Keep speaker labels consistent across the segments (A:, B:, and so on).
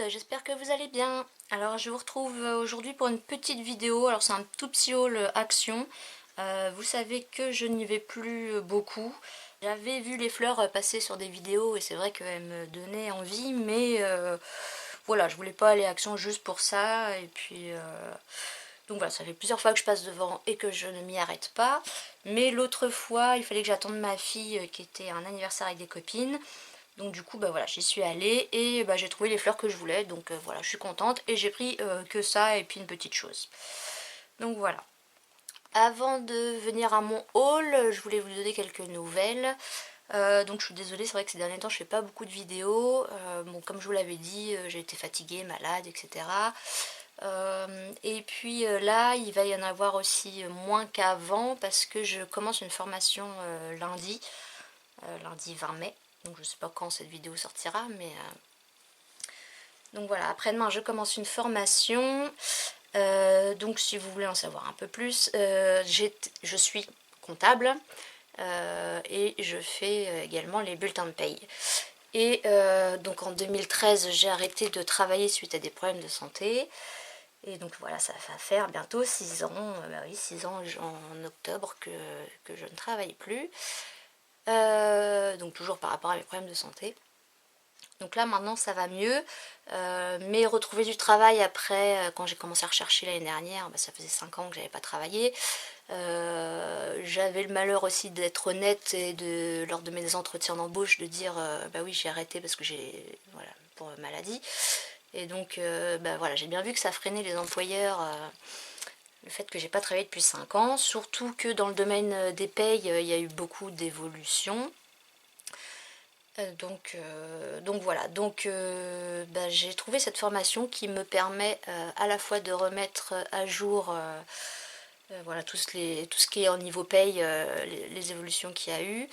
A: j'espère que vous allez bien. Alors je vous retrouve aujourd'hui pour une petite vidéo, alors c'est un tout petit haul action. Vous savez que je n'y vais plus beaucoup. J'avais vu les fleurs passer sur des vidéos et c'est vrai qu'elles me donnaient envie, mais voilà, je voulais pas aller action juste pour ça. Et puis donc voilà, ça fait plusieurs fois que je passe devant et que je ne m'y arrête pas. Mais l'autre fois, il fallait que j'attende ma fille qui était à un anniversaire avec des copines. Donc du coup bah voilà, j'y suis allée et bah, j'ai trouvé les fleurs que je voulais, donc voilà, je suis contente et j'ai pris que ça et puis une petite chose. Donc voilà. Avant de venir à mon haul, je voulais vous donner quelques nouvelles. Donc je suis désolée, c'est vrai que ces derniers temps je fais pas beaucoup de vidéos. Bon, comme je vous l'avais dit, j'ai été fatiguée, malade, etc. Et puis là, il va y en avoir aussi moins qu'avant parce que je commence une formation lundi 20 mai. Donc je sais pas quand cette vidéo sortira, mais donc voilà, après-demain je commence une formation. Donc si vous voulez en savoir un peu plus, je suis comptable et je fais également les bulletins de paye. Et donc en 2013 j'ai arrêté de travailler suite à des problèmes de santé. Et donc voilà, ça va faire bientôt 6 ans, bah oui, 6 ans en octobre que je ne travaille plus. Donc toujours par rapport à mes problèmes de santé. Donc là maintenant ça va mieux, mais retrouver du travail après, quand j'ai commencé à rechercher l'année dernière, bah, ça faisait 5 ans que j'avais pas travaillé. J'avais le malheur aussi d'être honnête et lors de mes entretiens d'embauche de dire bah oui j'ai arrêté parce que j'ai voilà pour maladie. Et donc bah voilà, j'ai bien vu que ça freinait les employeurs. Le fait que j'ai pas travaillé depuis 5 ans, surtout que dans le domaine des payes, il y a eu beaucoup d'évolutions. Donc voilà, donc bah, j'ai trouvé cette formation qui me permet à la fois de remettre à jour voilà, tout ce qui est en niveau paye, les évolutions qu'il y a eu.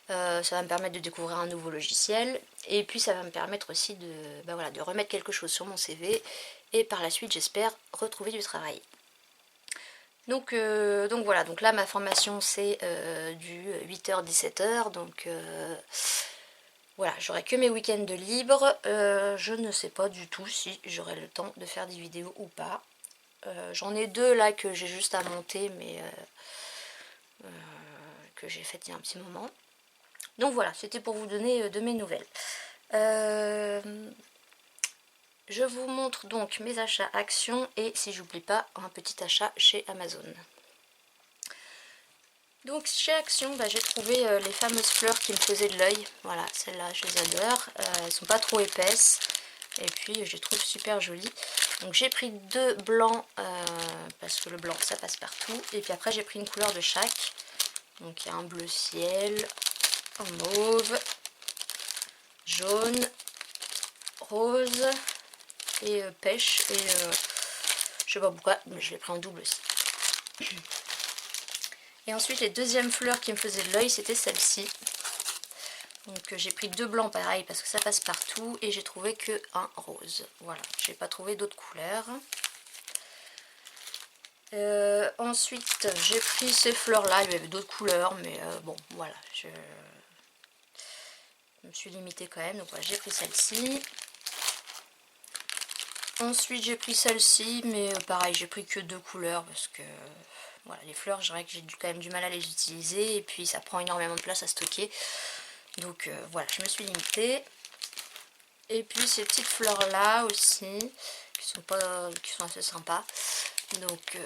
A: Ça va me permettre de découvrir un nouveau logiciel et puis ça va me permettre aussi bah voilà, de remettre quelque chose sur mon CV et par la suite j'espère retrouver du travail. Donc voilà, donc là ma formation c'est du 8h-17h, donc voilà, j'aurai que mes week-ends de libre. Je ne sais pas du tout si j'aurai le temps de faire des vidéos ou pas. J'en ai deux là que j'ai juste à monter, mais que j'ai fait il y a un petit moment. Donc voilà, c'était pour vous donner de mes nouvelles. Je vous montre donc mes achats Action et si j'oublie pas, un petit achat chez Amazon. Donc chez Action, bah, j'ai trouvé les fameuses fleurs qui me faisaient de l'œil. Voilà, celles-là, je les adore. Elles sont pas trop épaisses. Et puis, je les trouve super jolies. Donc j'ai pris deux blancs, parce que le blanc, ça passe partout. Et puis après, j'ai pris une couleur de chaque. Donc il y a un bleu ciel, un mauve, jaune, rose et pêche. Et je sais pas pourquoi, mais je l'ai pris en double aussi. Et ensuite, les deuxièmes fleurs qui me faisaient de l'œil, c'était celle-ci. Donc j'ai pris deux blancs pareil parce que ça passe partout et j'ai trouvé que un rose. Voilà, j'ai pas trouvé d'autres couleurs. Ensuite, j'ai pris ces fleurs-là. Il y avait d'autres couleurs, mais bon, voilà, je me suis limitée quand même. Donc voilà, j'ai pris celle-ci. Ensuite, j'ai pris celle-ci, mais pareil, j'ai pris que deux couleurs parce que voilà, les fleurs, je dirais que j'ai quand même du mal à les utiliser et puis ça prend énormément de place à stocker. Donc voilà, je me suis limitée. Et puis ces petites fleurs là aussi, qui sont assez sympas. Donc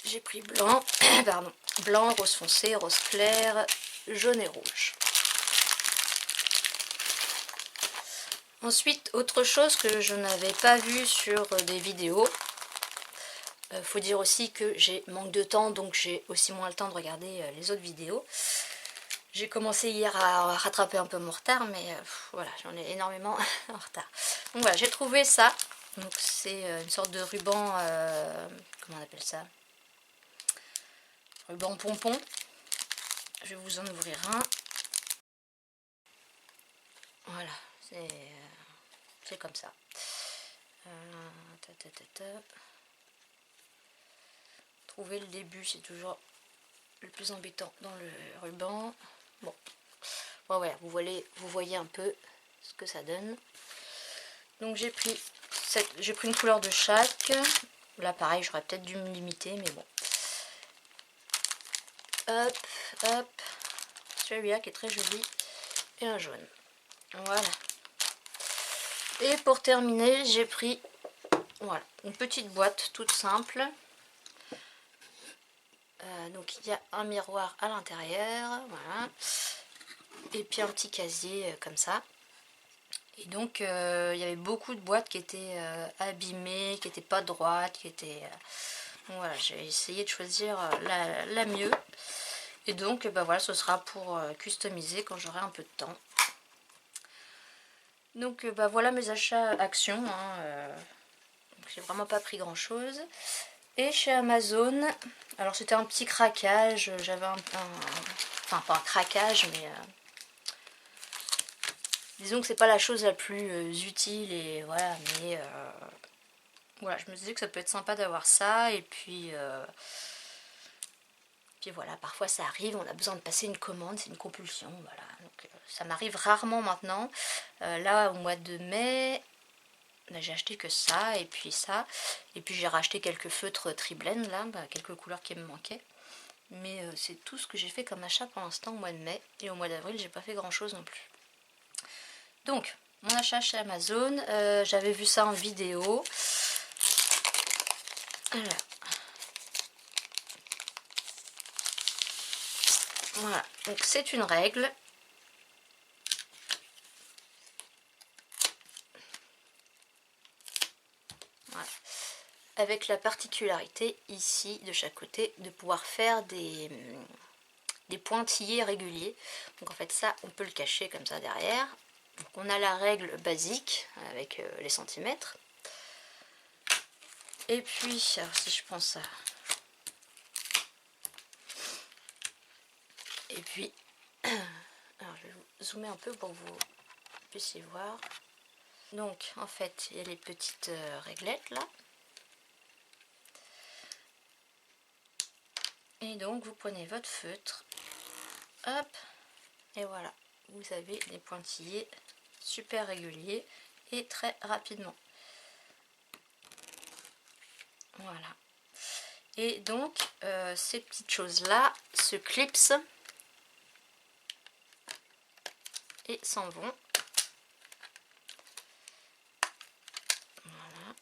A: j'ai pris blanc, pardon, blanc, rose foncé, rose clair, jaune et rouge. Ensuite, autre chose que je n'avais pas vu sur des vidéos. Faut dire aussi que j'ai manque de temps, donc j'ai aussi moins le temps de regarder les autres vidéos. J'ai commencé hier à rattraper un peu mon retard, mais voilà, j'en ai énormément en retard. Donc voilà, j'ai trouvé ça. Donc c'est une sorte de ruban, comment on appelle ça? Ruban pompon. Je vais vous en ouvrir un. Voilà, c'est comme ça. Trouver le début, c'est toujours le plus embêtant dans le ruban. Bon, voilà, vous voyez un peu ce que ça donne. Donc j'ai pris une couleur de chaque. Là pareil, j'aurais peut-être dû me limiter, mais bon. Hop, hop. Celui-là qui est très joli. Et un jaune. Voilà. Et pour terminer, j'ai pris voilà, une petite boîte toute simple. Donc il y a un miroir à l'intérieur. Voilà. Et puis un petit casier comme ça. Et donc il y avait beaucoup de boîtes qui étaient abîmées, qui n'étaient pas droites, qui étaient... Donc voilà, j'ai essayé de choisir la mieux. Et donc bah voilà, ce sera pour customiser quand j'aurai un peu de temps. Donc bah voilà mes achats Action. Hein, j'ai vraiment pas pris grand chose. Et chez Amazon, alors c'était un petit craquage, j'avais enfin pas un craquage, mais disons que c'est pas la chose la plus utile, et voilà, mais voilà, je me disais que ça peut être sympa d'avoir ça, et puis voilà, parfois ça arrive, on a besoin de passer une commande, c'est une compulsion, voilà, donc ça m'arrive rarement maintenant. Là, au mois de mai, j'ai acheté que ça, et puis ça, et puis j'ai racheté quelques feutres Triblend, là, quelques couleurs qui me manquaient. Mais c'est tout ce que j'ai fait comme achat pour l'instant au mois de mai, et au mois d'avril, j'ai pas fait grand chose non plus. Donc, mon achat chez Amazon, j'avais vu ça en vidéo. Alors. Voilà, donc c'est une règle. Voilà. Avec la particularité ici, de chaque côté, de pouvoir faire des pointillés réguliers. Donc en fait ça, on peut le cacher comme ça derrière. Donc on a la règle basique avec les centimètres. Et puis, alors si je prends ça, et puis, alors je vais vous zoomer un peu pour que vous puissiez voir. Donc en fait, il y a les petites réglettes là. Et donc vous prenez votre feutre, hop, et voilà, vous avez des pointillés super réguliers et très rapidement. Voilà. Et donc ces petites choses là se clipsent et s'en vont. Voilà.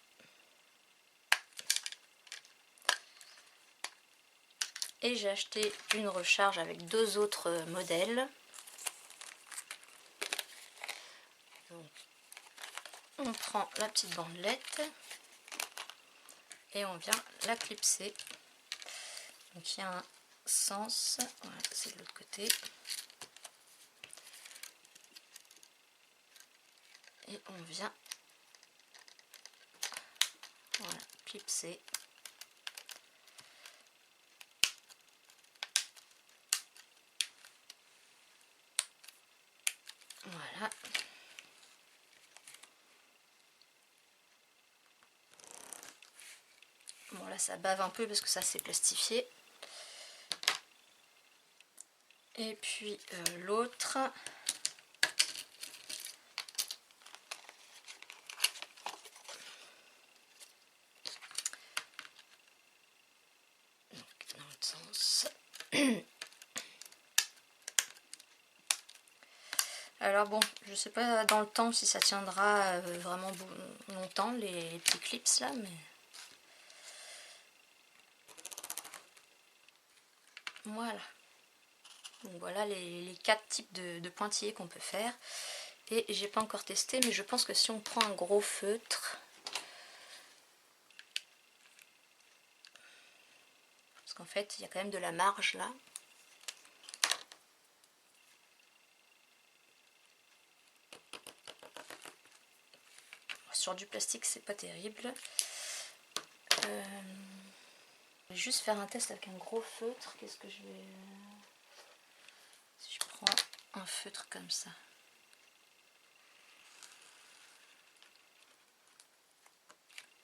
A: Et j'ai acheté une recharge avec deux autres modèles. Donc, on prend la petite bandelette et on vient la clipser. Donc il y a un sens, voilà, c'est de l'autre côté. Et on vient voilà, clipser. Voilà. Bon là ça bave un peu parce que ça c'est plastifié. Et puis l'autre. Dans l'autre sens. Alors bon, je sais pas dans le temps si ça tiendra vraiment longtemps les petits clips là, mais voilà. Donc voilà les quatre types de pointillés qu'on peut faire. Et j'ai pas encore testé, mais je pense que si on prend un gros feutre, parce qu'en fait il y a quand même de la marge là. Sur du plastique c'est pas terrible. Je vais juste faire un test avec un gros feutre. Qu'est-ce que je vais... Si je prends un feutre comme ça.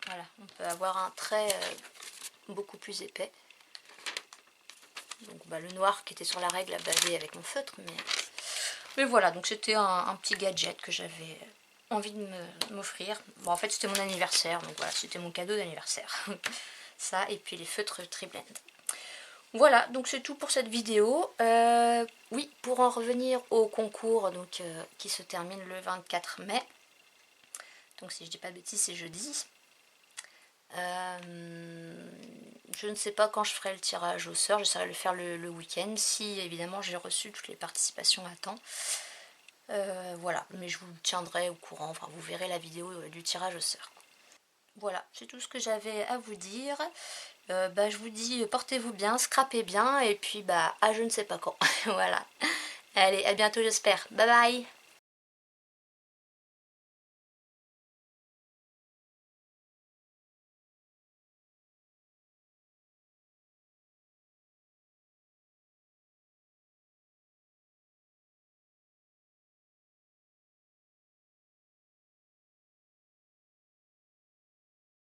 A: Voilà, on peut avoir un trait beaucoup plus épais. Donc bah, le noir qui était sur la règle a bavé avec mon feutre. Mais voilà, donc c'était un petit gadget que j'avais envie de m'offrir. Bon, en fait, c'était mon anniversaire, donc voilà, c'était mon cadeau d'anniversaire. Ça, et puis les feutres Triblend. Voilà, donc c'est tout pour cette vidéo. Oui, pour en revenir au concours donc, qui se termine le 24 mai. Donc si je dis pas de bêtises, c'est jeudi. Je ne sais pas quand je ferai le tirage au sort, j'essaierai de le faire le week-end, si évidemment j'ai reçu toutes les participations à temps. Voilà, mais je vous tiendrai au courant, enfin vous verrez la vidéo du tirage au sort. Voilà, c'est tout ce que j'avais à vous dire. Je vous dis portez-vous bien, scrapez bien, et puis à je ne sais pas quand. Voilà. Allez, à bientôt j'espère. Bye bye.